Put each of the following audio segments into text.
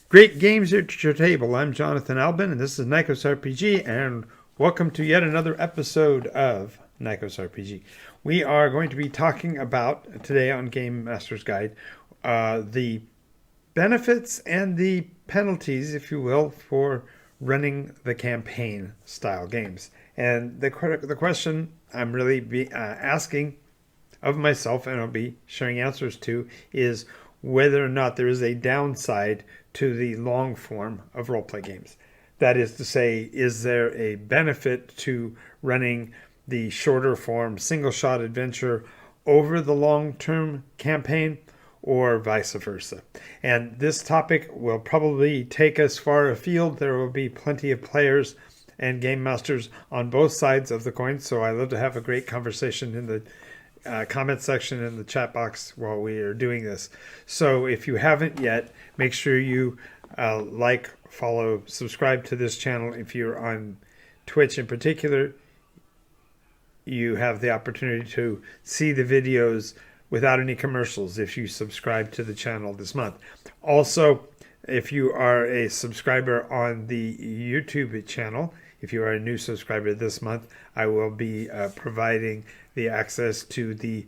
Great games at your table. I'm Jonathan Albin, and this is NycosRPG, and welcome to yet another episode of NycosRPG. We are going to be talking about, today on Game Master's Guide, the benefits and the penalties, if you will, for running the campaign style games. And the question I'm really asking of myself, and I'll be sharing answers to, is whether or not there is a downside to the long form of roleplay games. That is to say, is there a benefit to running the shorter form single shot adventure over the long-term campaign, or vice versa? And this topic will probably take us far afield. There will be plenty of players and game masters on both sides of the coin, so I love to have a great conversation in the comment section in the chat box while we are doing this. So if you haven't yet, make sure you like, follow, subscribe to this channel. If you're on Twitch in particular, you have the opportunity to see the videos without any commercials if you subscribe to the channel this month. Also, if you are a subscriber on the YouTube channel, if you are a new subscriber this month, I will be providing the access to the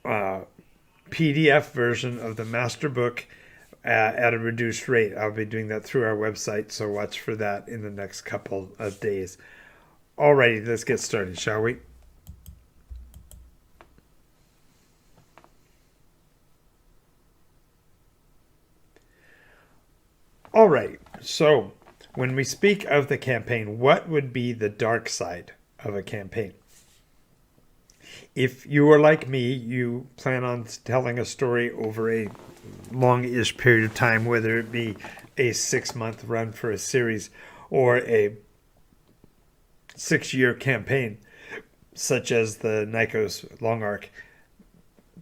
PDF version of the master book at a reduced rate. I'll be doing that through our website, so watch for that in the next couple of days. Alrighty, let's get started, shall we? Alright, so when we speak of the campaign, what would be the dark side of a campaign? If you are like me, you plan on telling a story over a long-ish period of time, whether it be a 6-month run for a series or a 6-year campaign, such as the Nycos Long Arc.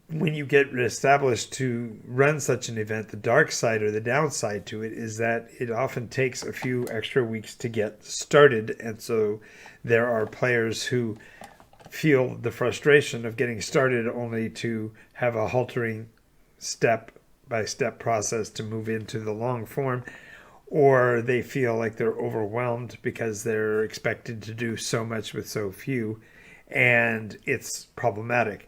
When you get established to run such an event, the dark side or the downside to it is that it often takes a few extra weeks to get started. And so there are players who feel the frustration of getting started only to have a haltering step-by-step process to move into the long form, or they feel like they're overwhelmed because they're expected to do so much with so few, and it's problematic.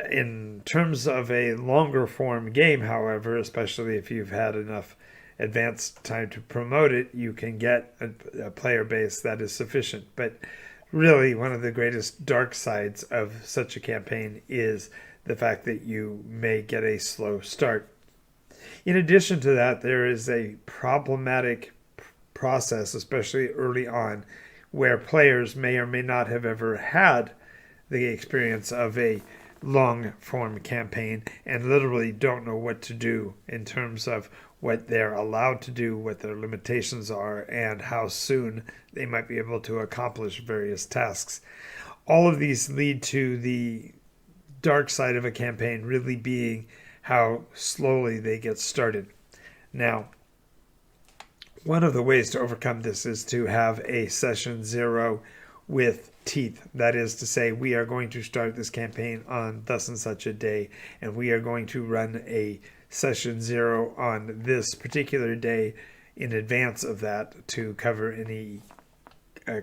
In terms of a longer form game, however, especially if you've had enough advanced time to promote it, you can get a player base that is sufficient. But really, one of the greatest dark sides of such a campaign is the fact that you may get a slow start. In addition to that, there is a problematic process, especially early on, where players may or may not have ever had the experience of a long form campaign and literally don't know what to do in terms of what they're allowed to do, what their limitations are, and how soon they might be able to accomplish various tasks. All of these lead to the dark side of a campaign really being how slowly they get started. Now, one of the ways to overcome this is to have a session 0 with teeth. That is to say, we are going to start this campaign on thus and such a day, and we are going to run a session 0 on this particular day in advance of that to cover any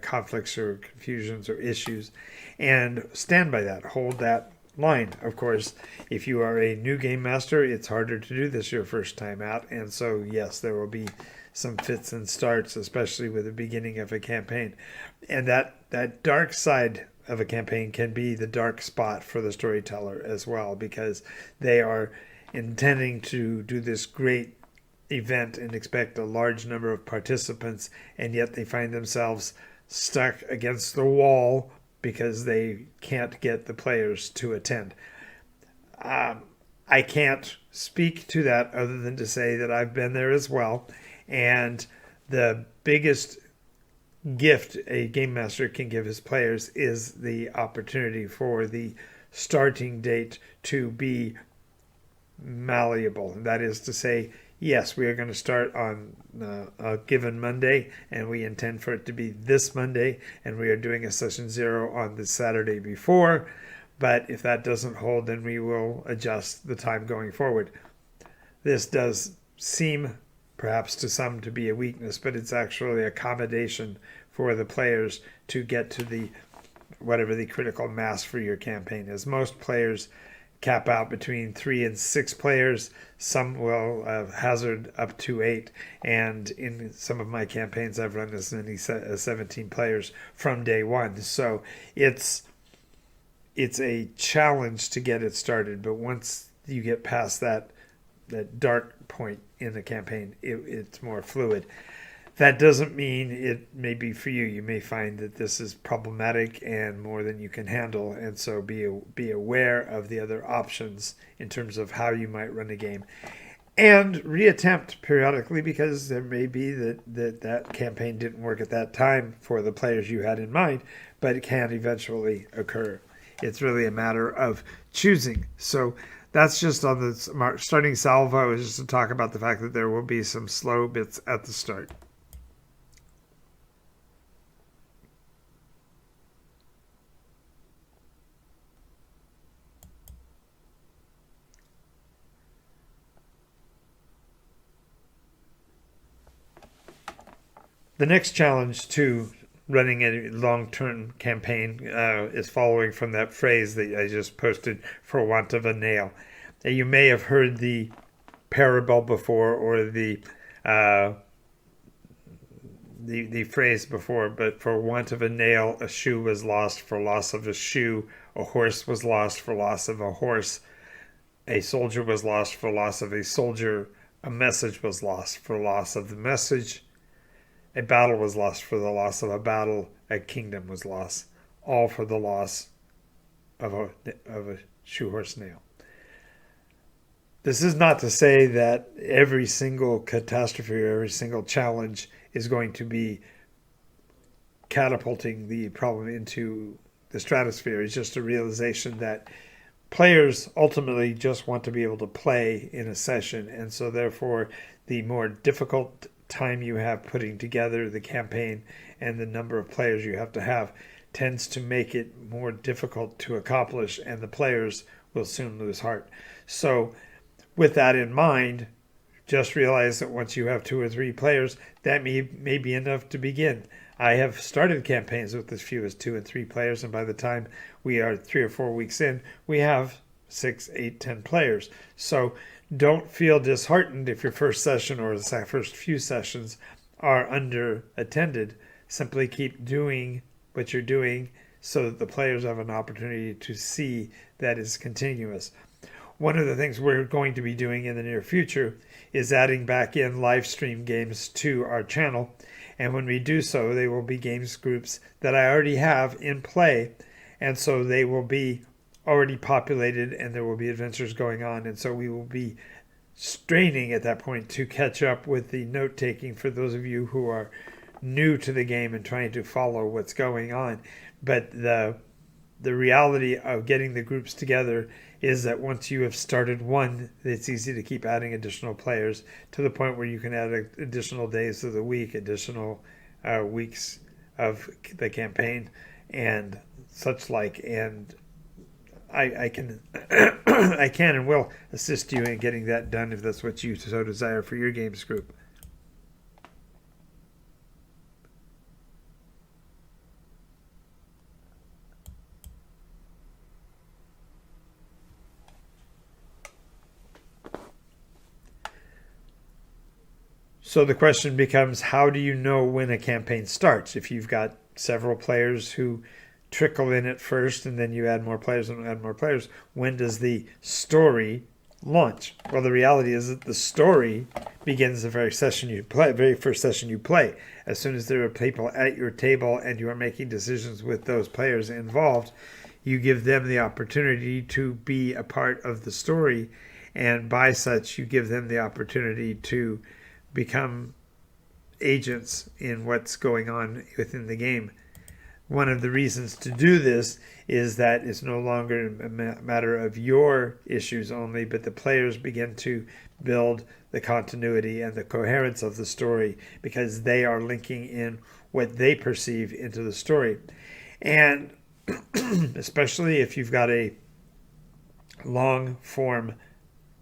conflicts or confusions or issues, and stand by that, hold that line. Of course, if you are a new game master, it's harder to do this your first time out, and so yes, there will be some fits and starts, especially with the beginning of a campaign. And that dark side of a campaign can be the dark spot for the storyteller as well, because they are intending to do this great event and expect a large number of participants, and yet they find themselves stuck against the wall because they can't get the players to attend. I can't speak to that other than to say that I've been there as well. And the biggest gift a game master can give his players is the opportunity for the starting date to be malleable. That is to say, yes, we are going to start on a given Monday, and we intend for it to be this Monday, and we are doing a session 0 on the Saturday before. But if that doesn't hold, then we will adjust the time going forward. This does seem perhaps to some to be a weakness, but it's actually accommodation for the players to get to the whatever the critical mass for your campaign is. Most players cap out between 3 and 6 players. Some will hazard up to 8, and in some of my campaigns I've run as many as 17 players from day one. So it's a challenge to get it started, but once you get past that dark point in the campaign, it's more fluid. That doesn't mean it may be for you. You may find that this is problematic and more than you can handle, and so be aware of the other options in terms of how you might run a game, and reattempt periodically, because there may be that campaign didn't work at that time for the players you had in mind, but it can eventually occur. It's really a matter of choosing. So that's just on the starting salvo, is just to talk about the fact that there will be some slow bits at the start. The next challenge to running a long-term campaign is following from that phrase that I just posted, for want of a nail. You may have heard the parable before, or the phrase before, but for want of a nail, a shoe was lost. For loss of a shoe, a horse was lost. For loss of a horse, a soldier was lost. For loss of a soldier, a message was lost. For loss of the message, a battle was lost. For the loss of a battle, a kingdom was lost. All for the loss of a shoe horse nail. This is not to say that every single catastrophe or every single challenge is going to be catapulting the problem into the stratosphere. It's just a realization that players ultimately just want to be able to play in a session, and so therefore the more difficult time you have putting together the campaign and the number of players you have to have tends to make it more difficult to accomplish, and the players will soon lose heart. So with that in mind, just realize that once you have 2 or 3 players, that may be enough to begin. I have started campaigns with as few as 2 and 3 players, and by the time we are 3 or 4 weeks in, we have 6, 8, 10 players. So don't feel disheartened if your first session or the first few sessions are under attended. Simply keep doing what you're doing so that the players have an opportunity to see that it's continuous. One of the things we're going to be doing in the near future is adding back in live stream games to our channel. And when we do so, they will be games groups that I already have in play. And so they will be already populated, and there will be adventures going on. And so we will be straining at that point to catch up with the note taking for those of you who are new to the game and trying to follow what's going on. But the reality of getting the groups together is that once you have started one, it's easy to keep adding additional players to the point where you can add additional days of the week, additional weeks of the campaign, and such like. And I can I can and will assist you in getting that done if that's what you so desire for your games group. So the question becomes, how do you know when a campaign starts? If you've got several players who trickle in at first and then you add more players and add more players, when does the story launch? Well, the reality is that the story begins the very first session you play. As soon as there are people at your table and you are making decisions with those players involved, you give them the opportunity to be a part of the story, and by such you give them the opportunity to become agents in what's going on within the game. One of the reasons to do this is that it's no longer a matter of your issues only, but the players begin to build the continuity and the coherence of the story because they are linking in what they perceive into the story. And especially if you've got a long form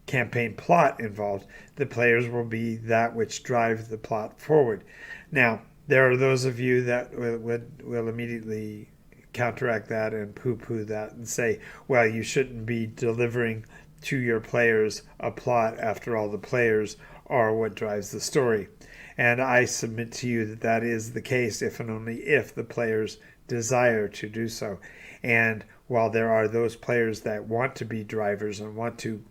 campaign plot involved, the players will be that which drive the plot forward. Now, there are those of you that will immediately counteract that and poo-poo that and say, well, you shouldn't be delivering to your players a plot. After all, the players are what drives the story. And I submit to you that that is the case if and only if the players desire to do so. And while there are those players that want to be drivers and want to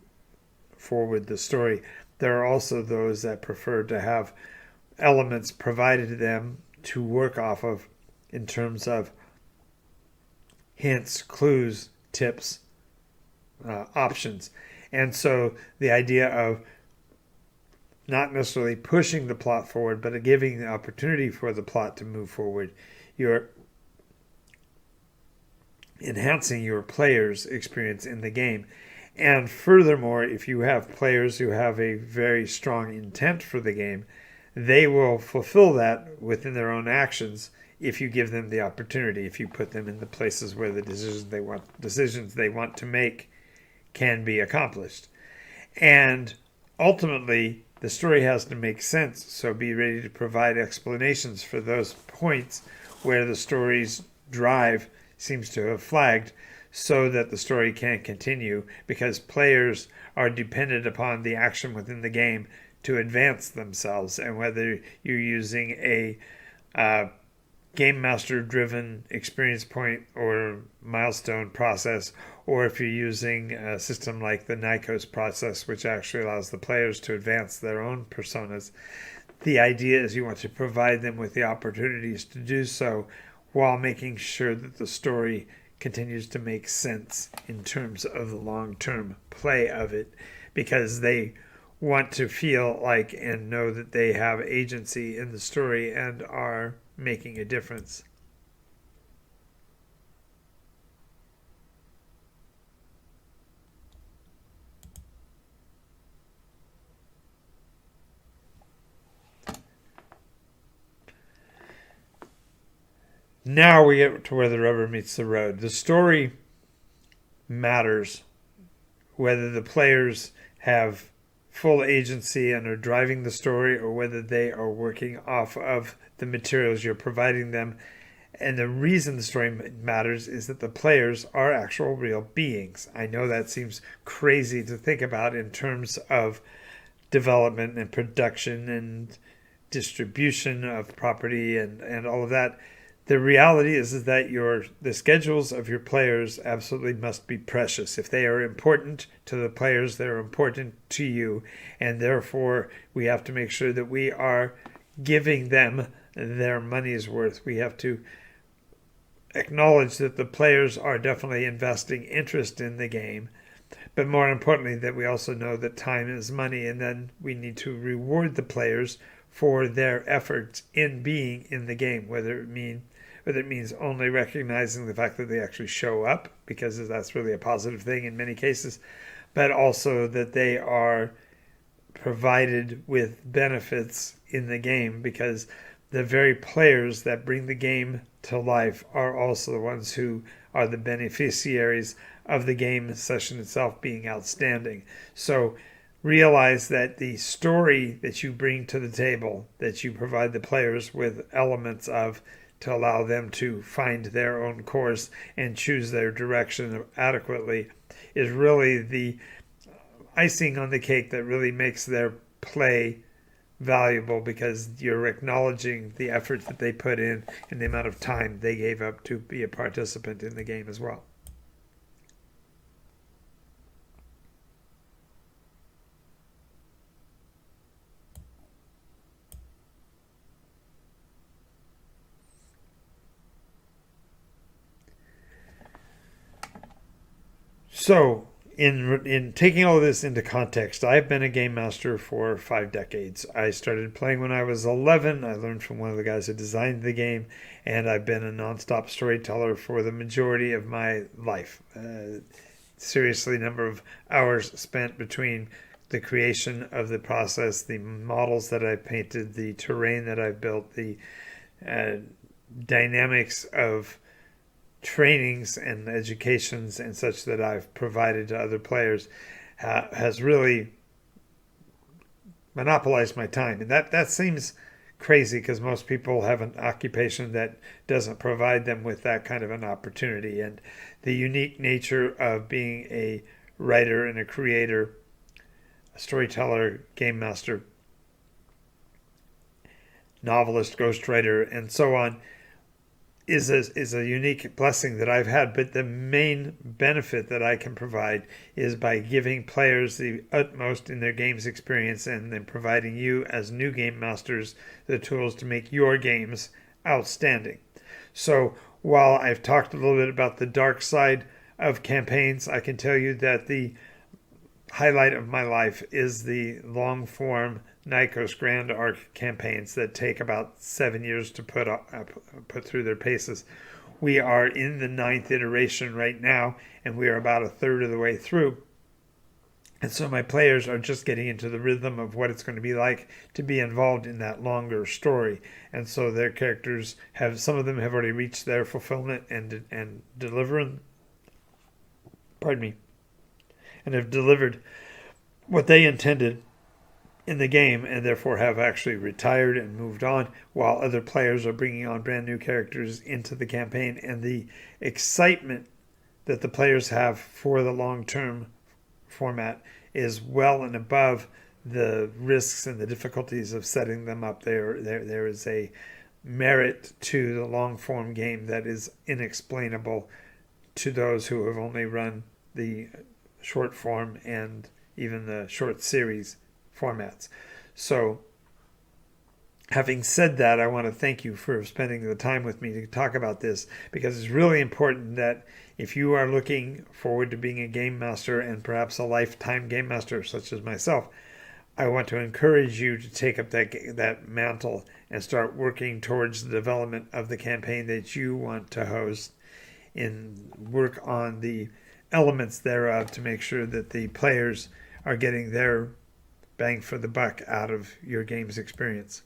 forward the story, there are also those that prefer to have elements provided to them to work off of in terms of hints, clues, tips, options. And so the idea of not necessarily pushing the plot forward, but giving the opportunity for the plot to move forward, you're enhancing your players' experience in the game. And furthermore, if you have players who have a very strong intent for the game, they will fulfill that within their own actions if you give them the opportunity, if you put them in the places where the decisions they want to make can be accomplished. And ultimately, the story has to make sense, so be ready to provide explanations for those points where the story's drive seems to have flagged, so that the story can continue, because players are dependent upon the action within the game to advance themselves. And whether you're using a game master driven experience point or milestone process, or if you're using a system like the Nycos process, which actually allows the players to advance their own personas, the idea is you want to provide them with the opportunities to do so while making sure that the story continues to make sense in terms of the long-term play of it, because they want to feel like and know that they have agency in the story and are making a difference. Now we get to where the rubber meets the road. The story matters, whether the players have full agency and are driving the story, or whether they are working off of the materials you're providing them. And the reason the story matters is that the players are actual real beings. I know that seems crazy to think about in terms of development and production and distribution of property and all of that. The reality is that the schedules of your players absolutely must be precious. If they are important to the players, they're important to you, and therefore we have to make sure that we are giving them their money's worth. We have to acknowledge that the players are definitely investing interest in the game, but more importantly, that we also know that time is money, and then we need to reward the players for their efforts in being in the game, whether it means only recognizing the fact that they actually show up, because that's really a positive thing in many cases, but also that they are provided with benefits in the game, because the very players that bring the game to life are also the ones who are the beneficiaries of the game session itself being outstanding. So realize that the story that you bring to the table, that you provide the players with elements of, to allow them to find their own course and choose their direction adequately, is really the icing on the cake that really makes their play valuable, because you're acknowledging the effort that they put in and the amount of time they gave up to be a participant in the game as well. So, in taking all of this into context, I've been a game master for 5 decades. I started playing when I was 11. I learned from one of the guys who designed the game, and I've been a nonstop storyteller for the majority of my life. Seriously, number of hours spent between the creation of the process, the models that I painted, the terrain that I built, the dynamics of trainings and educations and such that I've provided to other players has really monopolized my time. And that seems crazy because most people have an occupation that doesn't provide them with that kind of an opportunity. And the unique nature of being a writer and a creator, a storyteller, game master, novelist, ghostwriter, and so on is a unique blessing that I've had. But the main benefit that I can provide is by giving players the utmost in their games experience and then providing you as new game masters the tools to make your games outstanding. So while I've talked a little bit about the dark side of campaigns, I can tell you that the highlight of my life is the long form Nycos Grand Arc campaigns that take about 7 years to put through their paces. We are in the 9th iteration right now, and we are about a third of the way through. And so my players are just getting into the rhythm of what it's going to be like to be involved in that longer story. And so their characters some of them have already reached their fulfillment and delivering, pardon me, and have delivered what they intended in the game and therefore have actually retired and moved on, while other players are bringing on brand new characters into the campaign. And the excitement that the players have for the long-term format is well and above the risks and the difficulties of setting them up. There is a merit to the long-form game that is inexplainable to those who have only run the short form and even the short series formats. So having said that, I want to thank you for spending the time with me to talk about this, because it's really important that if you are looking forward to being a game master and perhaps a lifetime game master such as myself, I want to encourage you to take up that mantle and start working towards the development of the campaign that you want to host, and work on the elements thereof to make sure that the players are getting their bang for the buck out of your game's experience.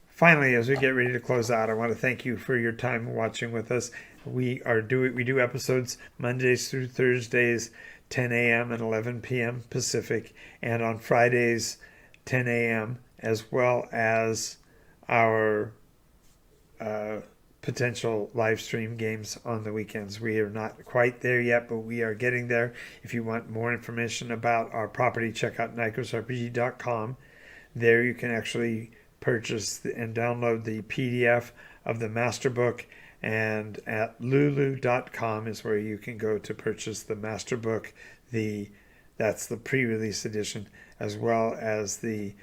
Finally, as we get ready to close out, I want to thank you for your time watching with us. We do episodes Mondays through Thursdays, 10 a.m. and 11 p.m. Pacific, and on Fridays, 10 a.m., as well as our potential live stream games on the weekends. We are not quite there yet, but we are getting there. If you want more information about our property, check out NycosRPG.com. There you can actually purchase and download the PDF of the master book, and at lulu.com is where you can go to purchase the master book. That's the pre-release edition, as well as the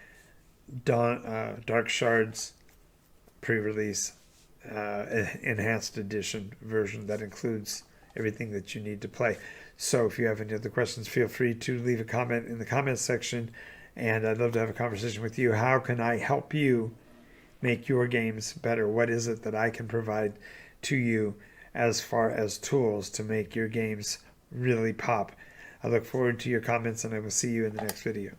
Dark Shards pre-release enhanced edition version that includes everything that you need to play. So if you have any other questions, feel free to leave a comment in the comments section, and I'd love to have a conversation with you. How can I help you make your games better? What is it that I can provide to you as far as tools to make your games really pop? I look forward to your comments, and I will see you in the next video.